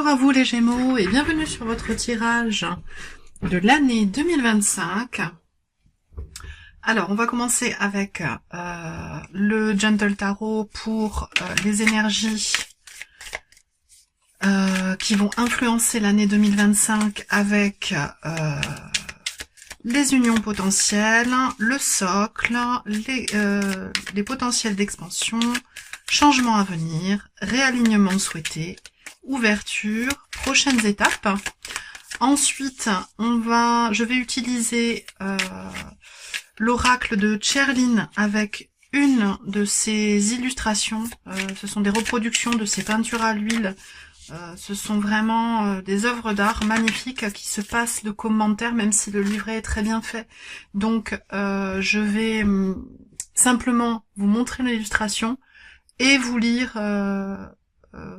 Bonjour à vous les Gémeaux et bienvenue sur votre tirage de l'année 2025. Alors on va commencer avec le Gentle Tarot pour les énergies qui vont influencer l'année 2025 avec les unions potentielles, le socle, les potentiels d'expansion, changements à venir, réalignement souhaité, ouverture, prochaines étapes. Ensuite, je vais utiliser l'oracle de Tcherline avec une de ses illustrations. Ce sont des reproductions de ses peintures à l'huile. Ce sont vraiment des œuvres d'art magnifiques qui se passent de commentaires, même si le livret est très bien fait. Donc, je vais simplement vous montrer l'illustration et vous lire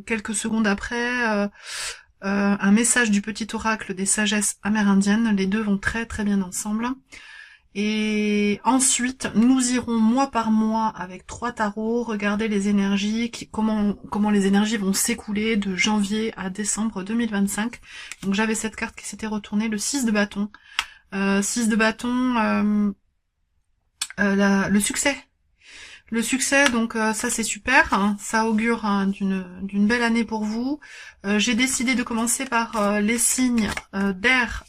quelques secondes après un message du petit oracle des sagesses amérindiennes. Les deux vont très très bien ensemble. Et ensuite, nous irons mois par mois avec 3 tarots, regarder les énergies, comment les énergies vont s'écouler de janvier à décembre 2025. Donc j'avais cette carte qui s'était retournée, le 6 de bâton. 6 de bâton, le succès. Le succès, donc ça c'est super, hein, ça augure d'une belle année pour vous. J'ai décidé de commencer par les signes d'air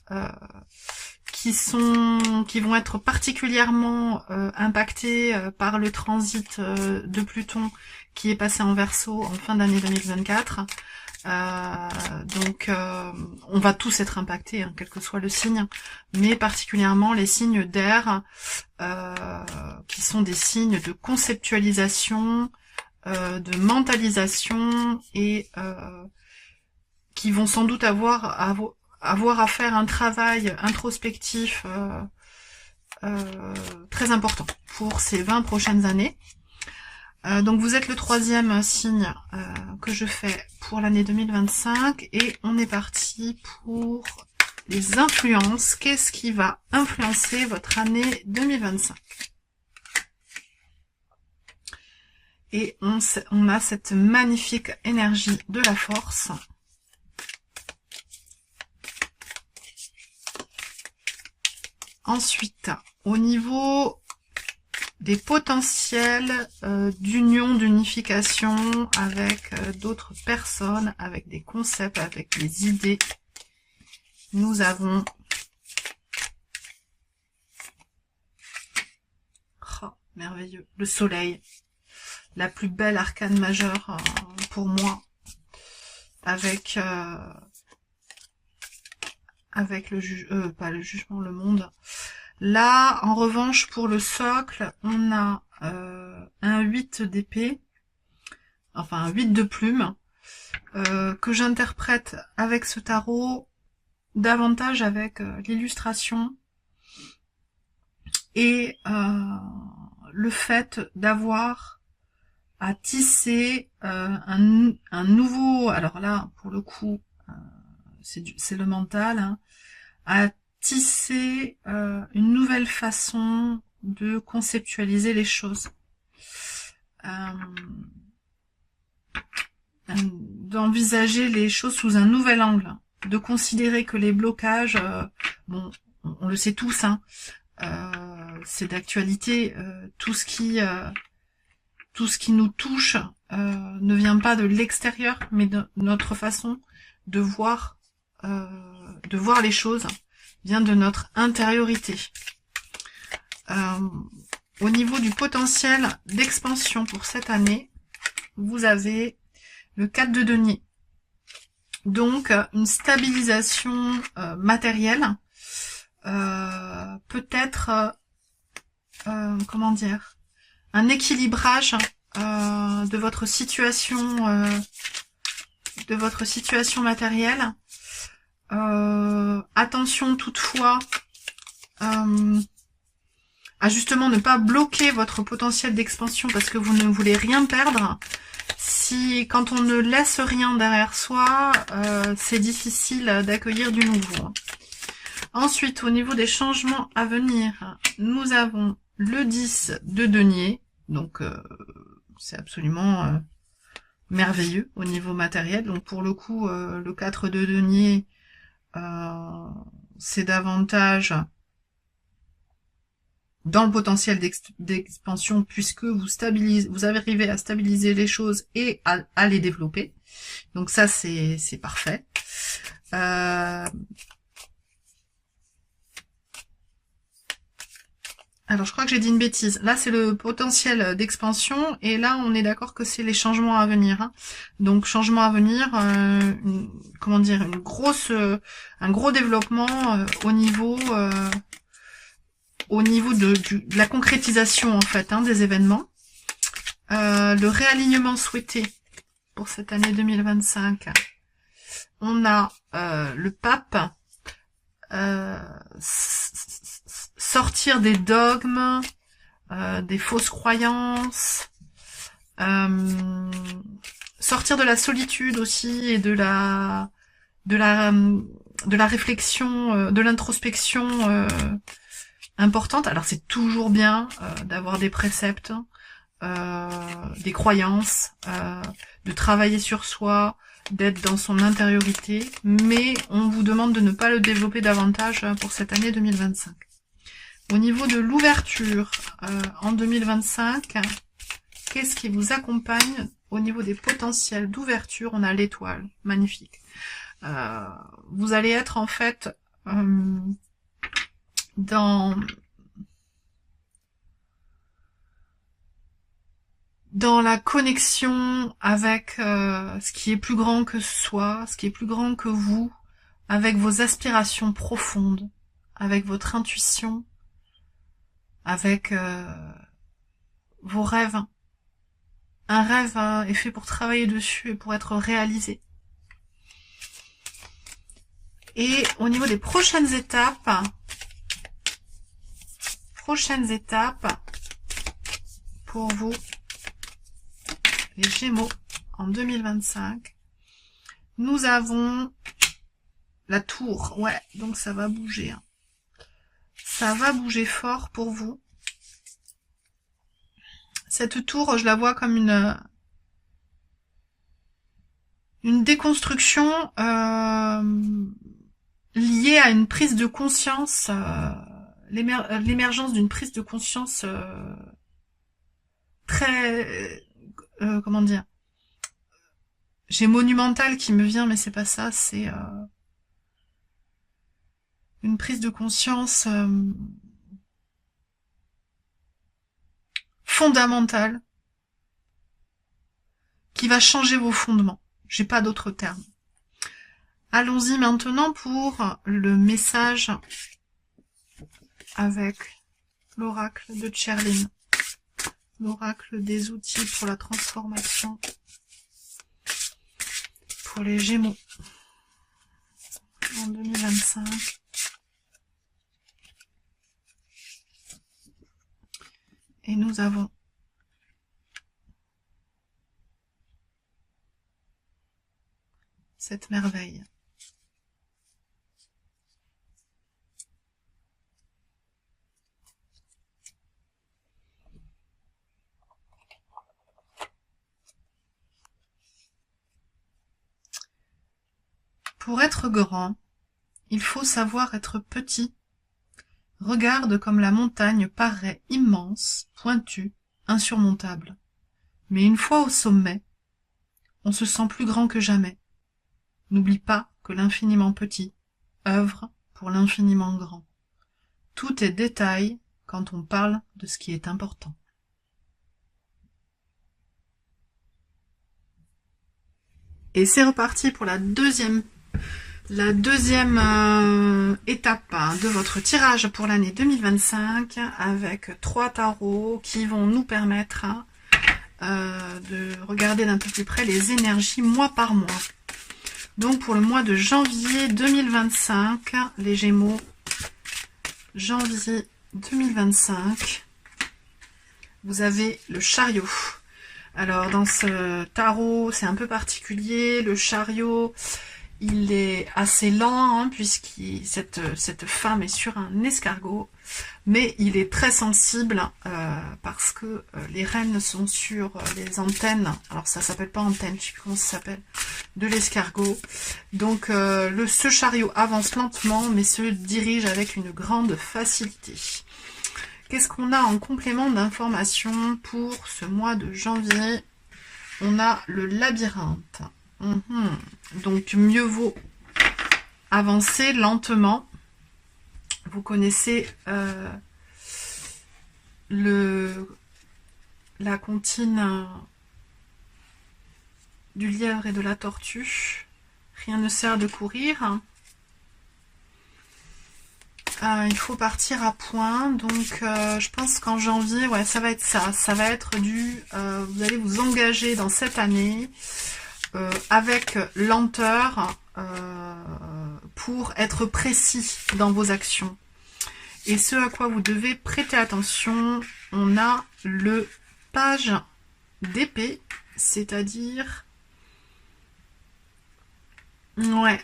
qui vont être particulièrement impactés par le transit de Pluton qui est passé en Verseau en fin d'année 2024. Donc on va tous être impactés, hein, quel que soit le signe, mais particulièrement les signes d'air qui sont des signes de conceptualisation, de mentalisation et qui vont sans doute avoir à faire un travail introspectif très important pour ces 20 prochaines années. Donc vous êtes le 3e signe que je fais pour l'année 2025 et on est parti pour les influences. Qu'est-ce qui va influencer votre année 2025? Et on a cette magnifique énergie de la force. Ensuite, au niveau des potentiels d'union, d'unification avec d'autres personnes, avec des concepts, avec des idées, nous avons merveilleux, le soleil, la plus belle arcane majeure pour moi, avec le pas le jugement, le monde. Là, en revanche, pour le socle, on a un 8 d'épée, enfin un 8 de plume, que j'interprète avec ce tarot, davantage avec l'illustration et le fait d'avoir à tisser un nouveau, alors là, pour le coup, c'est le mental, hein, à tisser une nouvelle façon de conceptualiser les choses, d'envisager les choses sous un nouvel angle, de considérer que les blocages, bon, on le sait tous, hein, c'est d'actualité, tout ce qui nous touche ne vient pas de l'extérieur, mais de notre façon de voir les choses, vient de notre intériorité. Au niveau du potentiel d'expansion pour cette année, vous avez le 4 de denier. Donc, une stabilisation matérielle, peut-être, comment dire, un équilibrage de votre situation matérielle. Attention toutefois à justement ne pas bloquer votre potentiel d'expansion parce que vous ne voulez rien perdre. Quand on ne laisse rien derrière soi, c'est difficile d'accueillir du nouveau. Ensuite, au niveau des changements à venir, nous avons le 10 de denier, donc c'est absolument merveilleux au niveau matériel. Donc pour le coup, le 4 de denier, c'est davantage dans le potentiel d'expansion puisque vous arrivez à stabiliser les choses et à les développer. Donc ça, c'est parfait. Alors, je crois que j'ai dit une bêtise. Là, c'est le potentiel d'expansion, et là, on est d'accord que c'est les changements à venir. Hein. Donc, changement à venir, comment dire, un gros développement au niveau de la concrétisation en fait des événements. Le réalignement souhaité pour cette année 2025. On a le pape. Sortir des dogmes, des fausses croyances, sortir de la solitude aussi et de la réflexion, de l'introspection importante. Alors c'est toujours bien d'avoir des préceptes, des croyances, de travailler sur soi, d'être dans son intériorité, mais on vous demande de ne pas le développer davantage pour cette année 2025. Au niveau de l'ouverture en 2025, qu'est-ce qui vous accompagne au niveau des potentiels d'ouverture? On a l'étoile, magnifique. Vous allez être en fait dans la connexion avec ce qui est plus grand que soi, ce qui est plus grand que vous, avec vos aspirations profondes, avec votre intuition, avec vos rêves. Un rêve est fait pour travailler dessus et pour être réalisé. Et au niveau des prochaines étapes pour vous, les Gémeaux, en 2025, nous avons la tour. Ouais, donc ça va bouger. Hein. Ça va bouger fort pour vous. Cette tour, je la vois comme une déconstruction liée à une prise de conscience, l'émergence d'une prise de conscience très... comment dire, j'ai monumental qui me vient, mais c'est pas ça, c'est une prise de conscience fondamentale qui va changer vos fondements. J'ai pas d'autre terme. Allons-y maintenant pour le message avec l'oracle de Tcherline. L'oracle des outils pour la transformation pour les Gémeaux en 2025. Et nous avons cette merveille. Pour être grand, il faut savoir être petit. Regarde comme la montagne paraît immense, pointue, insurmontable. Mais une fois au sommet, on se sent plus grand que jamais. N'oublie pas que l'infiniment petit œuvre pour l'infiniment grand. Tout est détail quand on parle de ce qui est important. Et c'est reparti pour la deuxième étape de votre tirage pour l'année 2025 avec 3 tarots qui vont nous permettre de regarder d'un peu plus près les énergies mois par mois. Donc pour le mois de janvier 2025, les Gémeaux, janvier 2025, vous avez le chariot. Alors dans ce tarot, c'est un peu particulier, le chariot, Il est assez lent, hein, cette femme est sur un escargot, mais il est très sensible parce que les rennes sont sur les antennes. Alors ça s'appelle pas antenne, je sais plus comment ça s'appelle, de l'escargot. Donc ce chariot avance lentement, mais se dirige avec une grande facilité. Qu'est-ce qu'on a en complément d'information pour ce mois de janvier? On a le labyrinthe. Donc mieux vaut avancer lentement. Vous connaissez la comptine du lièvre et de la tortue. Rien ne sert de courir. Il faut partir à point. Donc je pense qu'en janvier, ouais, ça va être ça. Ça va être vous allez vous engager dans cette année avec lenteur pour être précis dans vos actions. Et ce à quoi vous devez prêter attention, on a le page d'épée, c'est-à-dire... Ouais,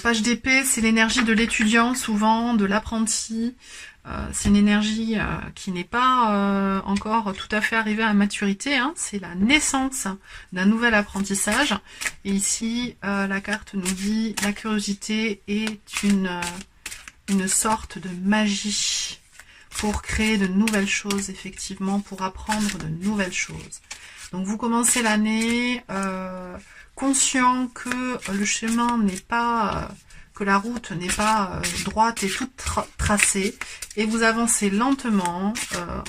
page d'épée, c'est l'énergie de l'étudiant, souvent, de l'apprenti. C'est une énergie qui n'est pas encore tout à fait arrivée à maturité. Hein. C'est la naissance d'un nouvel apprentissage. Et ici, la carte nous dit la curiosité est une sorte de magie pour créer de nouvelles choses, effectivement, pour apprendre de nouvelles choses. Donc vous commencez l'année conscient que le chemin n'est pas... que la route n'est pas droite et toute tracée, et vous avancez lentement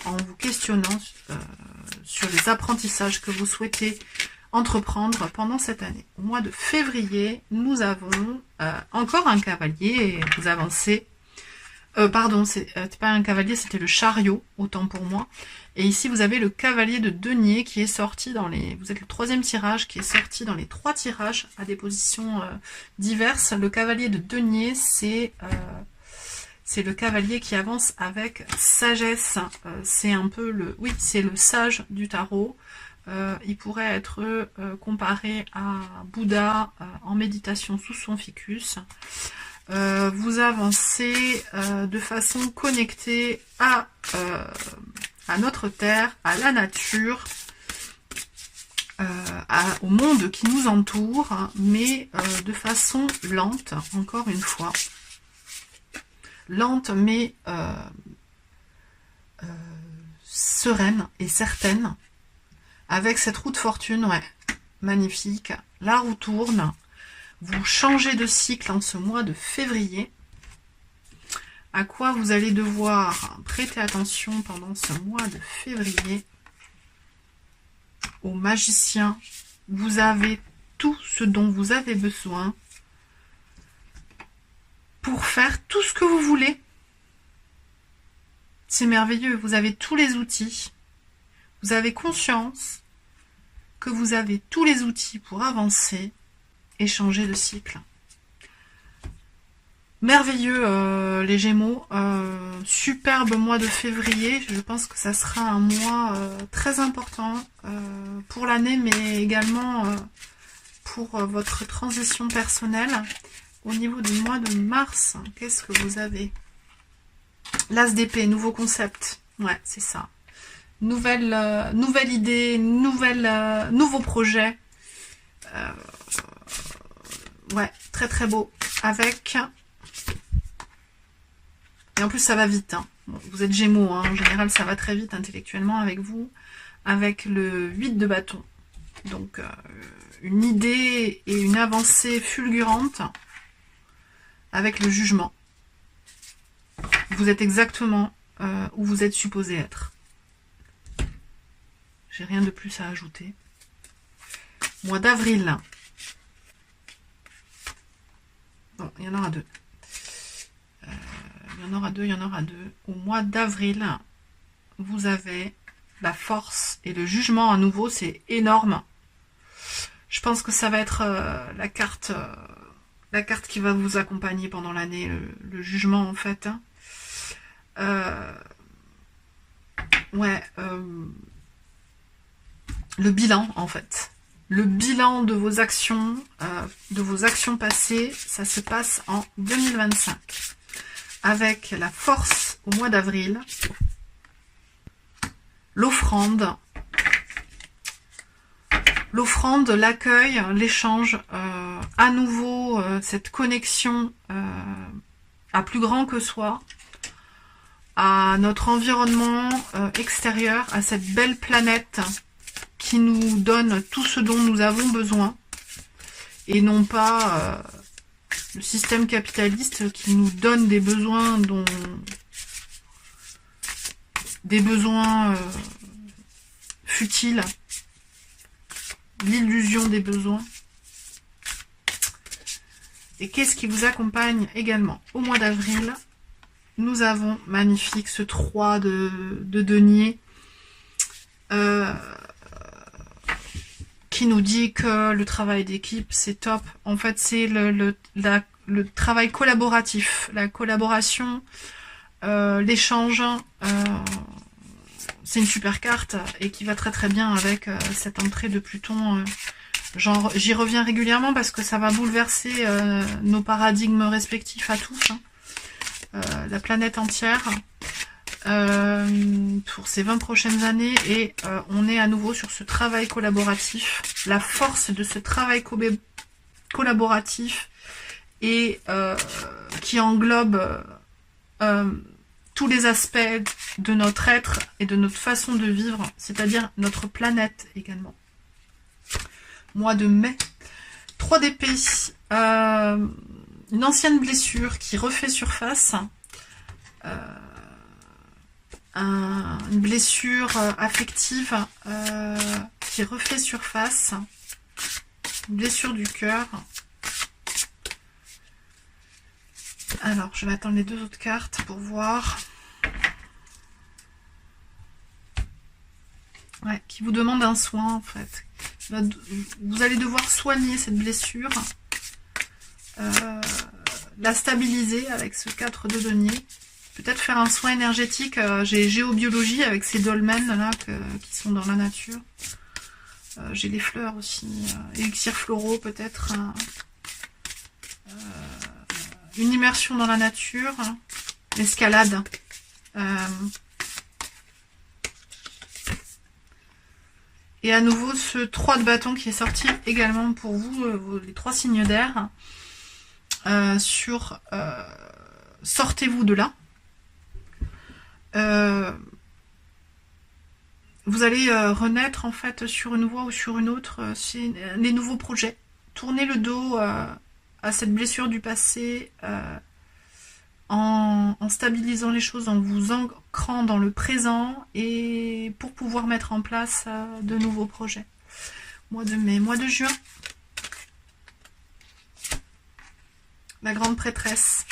en vous questionnant sur les apprentissages que vous souhaitez entreprendre pendant cette année. Au mois de février, nous avons encore un cavalier, et vous avancez. Pardon, c'était pas un cavalier, c'était le chariot, autant pour moi. Et ici, vous avez le cavalier de denier qui est sorti dans les... Vous êtes le 3e tirage qui est sorti dans les 3 tirages à des positions diverses. Le cavalier de denier, c'est le cavalier qui avance avec sagesse. C'est un peu le... Oui, c'est le sage du tarot. Il pourrait être comparé à Bouddha en méditation sous son ficus. Vous avancez de façon connectée à notre terre, à la nature, au monde qui nous entoure, hein, mais de façon lente, encore une fois. Lente, mais sereine et certaine. Avec cette roue de fortune, ouais, magnifique. La roue tourne. Vous changez de cycle en ce mois de février. À quoi vous allez devoir prêter attention pendant ce mois de février? Au magicien, vous avez tout ce dont vous avez besoin pour faire tout ce que vous voulez. C'est merveilleux, vous avez tous les outils. Vous avez conscience que vous avez tous les outils pour avancer et changer de cycle. Merveilleux les Gémeaux, superbe mois de février, je pense que ça sera un mois très important pour l'année, mais également pour votre transition personnelle. Au niveau du mois de mars, qu'est-ce que vous avez? L'As d'épée, nouveau concept, ouais c'est ça. Nouvelle idée, nouveau projet. Ouais, très très beau. Avec... Et en plus, ça va vite. Hein. Bon, vous êtes Gémeaux, hein. En général, ça va très vite intellectuellement avec vous. Avec le 8 de bâton. Donc, une idée et une avancée fulgurante. Avec le jugement. Vous êtes exactement où vous êtes supposé être. J'ai rien de plus à ajouter. Mois d'avril. Bon, il y en aura deux. Il y en aura deux. Au mois d'avril, vous avez la force et le jugement à nouveau, c'est énorme. Je pense que ça va être la carte qui va vous accompagner pendant l'année, le jugement en fait. Ouais, le bilan en fait. Le bilan de vos actions passées, ça se passe en 2025. Avec la force au mois d'avril, l'offrande, l'accueil, l'échange, à nouveau cette connexion à plus grand que soi, à notre environnement extérieur, à cette belle planète qui nous donne tout ce dont nous avons besoin, et non pas le système capitaliste qui nous donne des besoins futiles, l'illusion des besoins. Et qu'est-ce qui vous accompagne également au mois d'avril? Nous avons, magnifique, ce 3 de denier qui nous dit que le travail d'équipe, c'est top. En fait, c'est le travail collaboratif, la collaboration, l'échange. C'est une super carte et qui va très très bien avec cette entrée de Pluton. Genre, j'y reviens régulièrement parce que ça va bouleverser nos paradigmes respectifs à tous, la planète entière, pour ces 20 prochaines années. Et on est à nouveau sur ce travail collaboratif, la force de ce travail collaboratif et qui englobe tous les aspects de notre être et de notre façon de vivre, c'est-à-dire notre planète également. Mois de mai, 3 d'épée, une ancienne blessure qui refait surface, une blessure affective qui refait surface, une blessure du cœur. Alors, je vais attendre les 2 autres cartes pour voir. Ouais, qui vous demande un soin en fait. Vous allez devoir soigner cette blessure, la stabiliser avec ce 4 de denier. Peut-être faire un soin énergétique. J'ai géobiologie avec ces dolmens là qui sont dans la nature. J'ai les fleurs aussi, élixirs floraux peut-être. Une immersion dans la nature, l'escalade. Et à nouveau ce 3 de bâton qui est sorti également pour vous, les 3 signes d'air, sur sortez-vous de là. Vous allez renaître en fait sur une voie ou sur une autre, c'est les nouveaux projets. Tournez le dos à cette blessure du passé, en stabilisant les choses, en vous ancrant dans le présent et pour pouvoir mettre en place de nouveaux projets. Mois de mai, mois de juin. La grande prêtresse.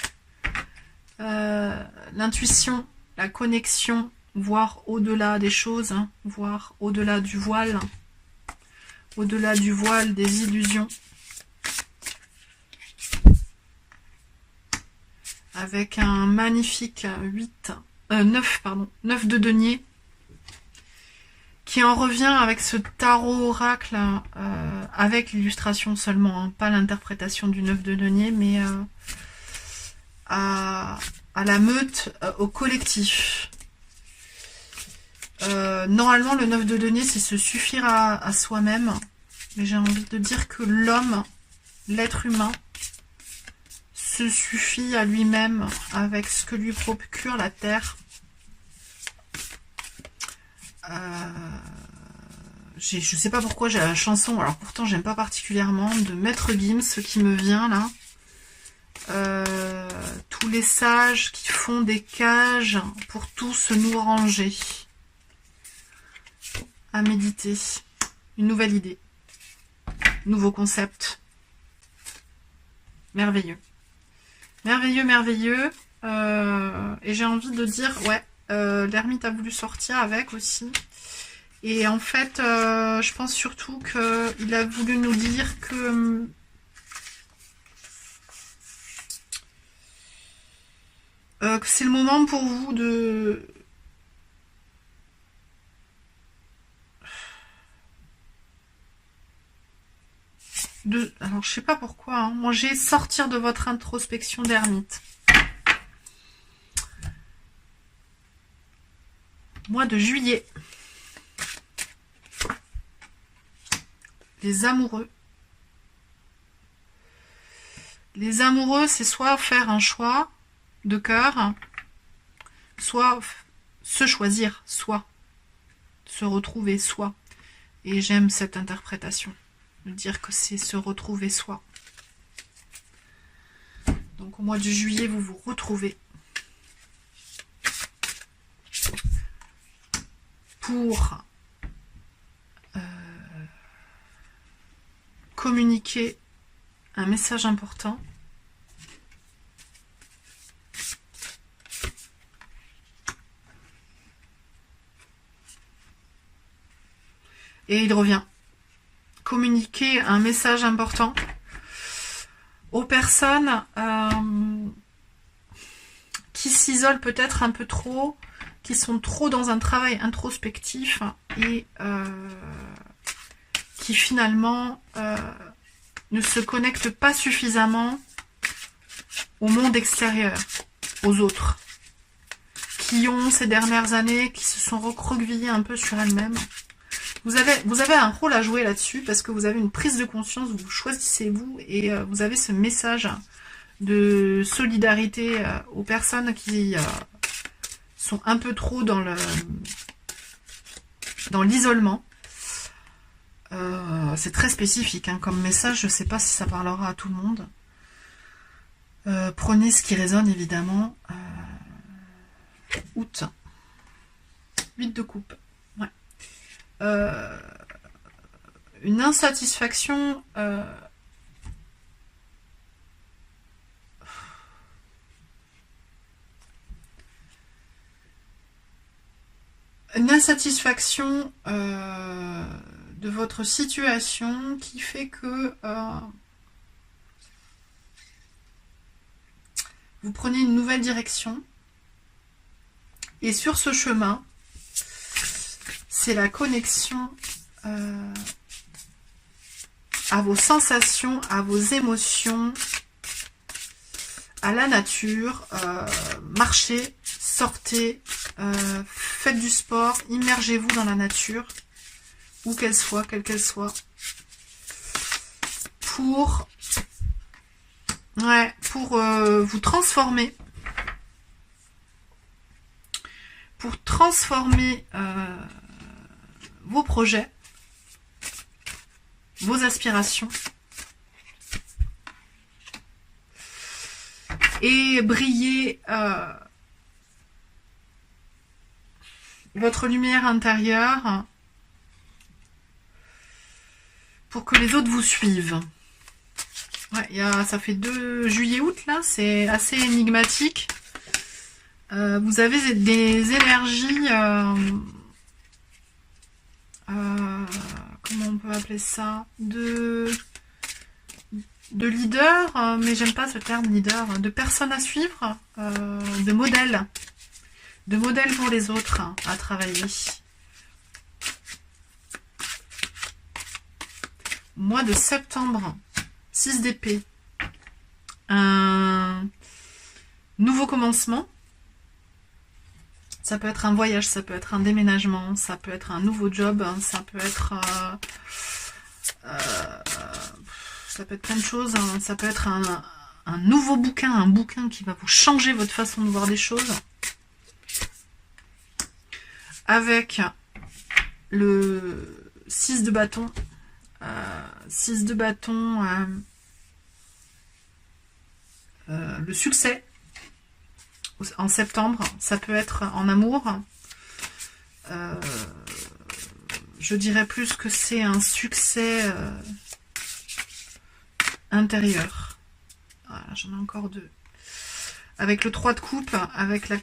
L'intuition, la connexion, voir au-delà des choses, voir au-delà du voile des illusions. Avec un magnifique 9 de denier, qui en revient avec ce tarot oracle, avec l'illustration seulement, pas l'interprétation du 9 de denier, mais à la meute, au collectif. Normalement, le 9 de denier, c'est se suffire à soi-même, mais j'ai envie de dire que l'homme, l'être humain, se suffit à lui-même avec ce que lui procure la terre. Je sais pas pourquoi j'ai la chanson, alors pourtant j'aime pas particulièrement, de Maître Gims qui me vient là. Tous les sages qui font des cages pour tous nous ranger. À méditer. Une nouvelle idée. Nouveau concept. Merveilleux. Merveilleux, merveilleux. Et j'ai envie de dire, ouais, l'ermite a voulu sortir avec aussi. Et en fait, je pense surtout qu'il a voulu nous dire que c'est le moment pour vous de... Alors, je sais pas pourquoi. Hein. Moi, j'ai sortir de votre introspection d'ermite. Mois de juillet. Les amoureux. Les amoureux, c'est soit faire un choix de cœur, soit se choisir, soit se retrouver, soit. Et j'aime cette interprétation, de dire que c'est se retrouver soi. Donc au mois de juillet, vous vous retrouvez pour communiquer un message important. Et il revient. Communiquer un message important aux personnes qui s'isolent peut-être un peu trop, qui sont trop dans un travail introspectif et qui finalement ne se connectent pas suffisamment au monde extérieur, aux autres, qui ont ces dernières années, qui se sont recroquevillées un peu sur elles-mêmes. Vous avez un rôle à jouer là-dessus parce que vous avez une prise de conscience, vous choisissez vous et vous avez ce message de solidarité aux personnes qui sont un peu trop dans l'isolement. C'est très spécifique hein, comme message, je ne sais pas si ça parlera à tout le monde. Prenez ce qui résonne évidemment. Août. 8 de coupe. Ouais. Une insatisfaction de votre situation qui fait que vous prenez une nouvelle direction et sur ce chemin c'est la connexion à vos sensations, à vos émotions, à la nature. Marchez, sortez, faites du sport, immergez-vous dans la nature, où qu'elle soit, quelle qu'elle soit, pour vous transformer. Pour transformer vos projets, vos aspirations et briller votre lumière intérieure pour que les autres vous suivent. Ouais, ça fait 2 juillet-août là, c'est assez énigmatique. Vous avez des énergies, comment on peut appeler ça, de leader, mais j'aime pas ce terme leader, de personnes à suivre, de modèles pour les autres à travailler. Mois de septembre, 6 d'épée, un nouveau commencement. Ça peut être un voyage, ça peut être un déménagement, ça peut être un nouveau job, ça peut être plein de choses. Ça peut être un nouveau bouquin, un bouquin qui va vous changer votre façon de voir des choses. Avec le 6 de bâton. 6 de bâton, le succès. En septembre, ça peut être en amour. Je dirais plus que c'est un succès intérieur. Voilà, j'en ai encore 2. Avec le 3 de coupe, avec la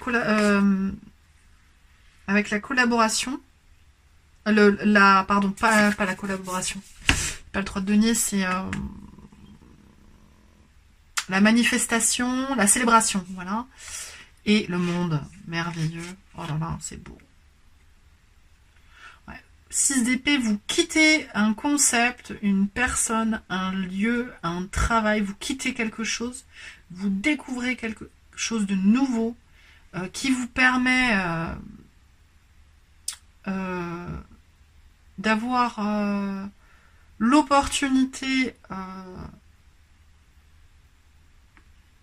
collaboration. Pardon, pas la collaboration. Pas le 3 de denier, c'est la manifestation, la célébration, voilà. Et le monde merveilleux. Oh là là, c'est beau. Ouais. 6 d'épée, vous quittez un concept, une personne, un lieu, un travail, vous quittez quelque chose, vous découvrez quelque chose de nouveau qui vous permet d'avoir l'opportunité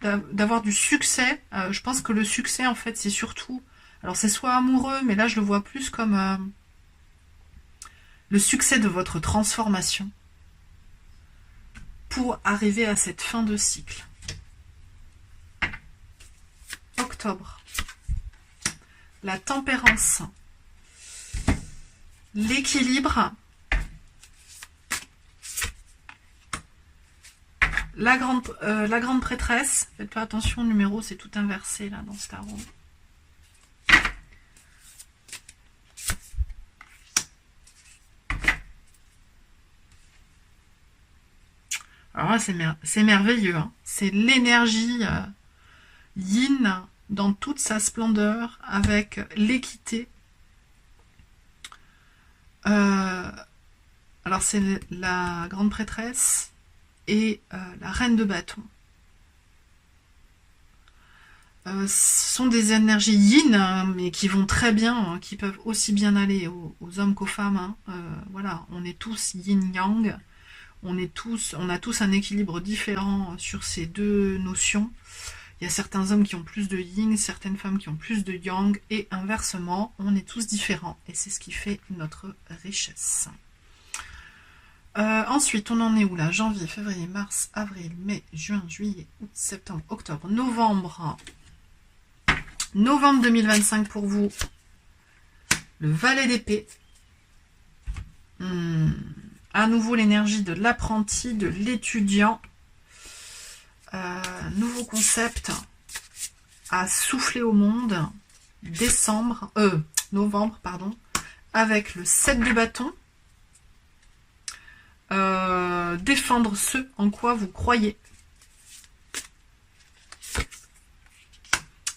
d'avoir du succès. Je pense que le succès, en fait, c'est surtout... Alors, c'est soit amoureux, mais là, je le vois plus comme le succès de votre transformation pour arriver à cette fin de cycle. Octobre. La tempérance. L'équilibre. La grande prêtresse. Faites pas attention, le numéro, c'est tout inversé là dans ce tarot. Alors là, c'est merveilleux. Hein. C'est l'énergie yin dans toute sa splendeur, avec l'équité. Alors c'est la grande prêtresse et la reine de bâton. Ce sont des énergies yin, hein, mais qui vont très bien, hein, qui peuvent aussi bien aller aux hommes qu'aux femmes. Hein. Voilà, on est tous yin-yang. On a tous un équilibre différent sur ces deux notions. Il y a certains hommes qui ont plus de yin, certaines femmes qui ont plus de yang, et inversement, on est tous différents. Et c'est ce qui fait notre richesse. Ensuite, on en est où là? Janvier, février, mars, avril, mai, juin, juillet, août, septembre, octobre, novembre. Novembre 2025 pour vous. Le valet d'épée. À nouveau l'énergie de l'apprenti, de l'étudiant. Nouveau concept à souffler au monde. Novembre, pardon. Avec le 7 de bâton. Défendre ce en quoi vous croyez.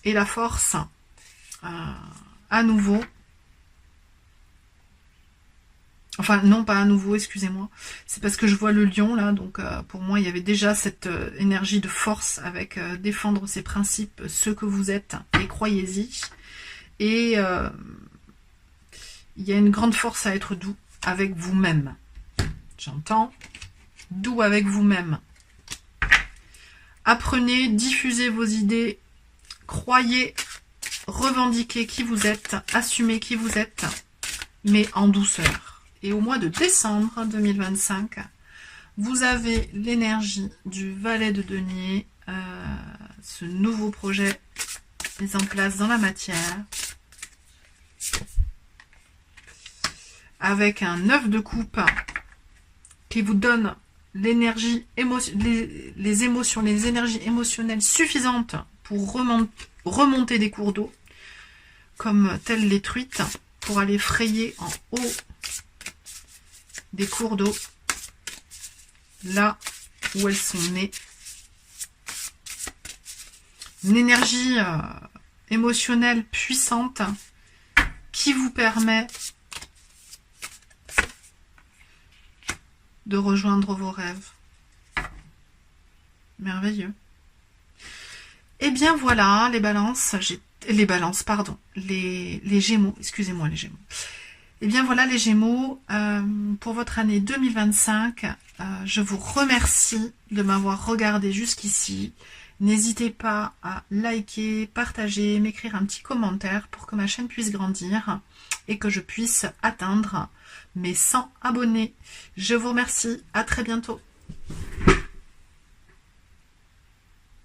Et la force, à nouveau. Enfin, non, pas à nouveau, excusez-moi. C'est parce que je vois le lion, là. Donc, pour moi, il y avait déjà cette énergie de force avec défendre ses principes, ceux que vous êtes, et croyez-y. Et il y a une grande force à être doux avec vous-même. J'entends. Doux avec vous-même. Apprenez, diffusez vos idées, croyez, revendiquez qui vous êtes, assumez qui vous êtes, mais en douceur. Et au mois de décembre 2025, vous avez l'énergie du valet de denier, ce nouveau projet mis en place dans la matière, avec un 9 de coupe qui vous donne l'énergie, les émotions, les énergies émotionnelles suffisantes pour remonter des cours d'eau, comme telles les truites, pour aller frayer en haut des cours d'eau, là où elles sont nées. Une énergie émotionnelle puissante qui vous permet de rejoindre vos rêves. Merveilleux. Et bien voilà, les Gémeaux, excusez-moi les Gémeaux. Et bien voilà les Gémeaux, pour votre année 2025, je vous remercie de m'avoir regardé jusqu'ici. N'hésitez pas à liker, partager, m'écrire un petit commentaire pour que ma chaîne puisse grandir et que je puisse atteindre mes 100 abonnés. Je vous remercie, à très bientôt.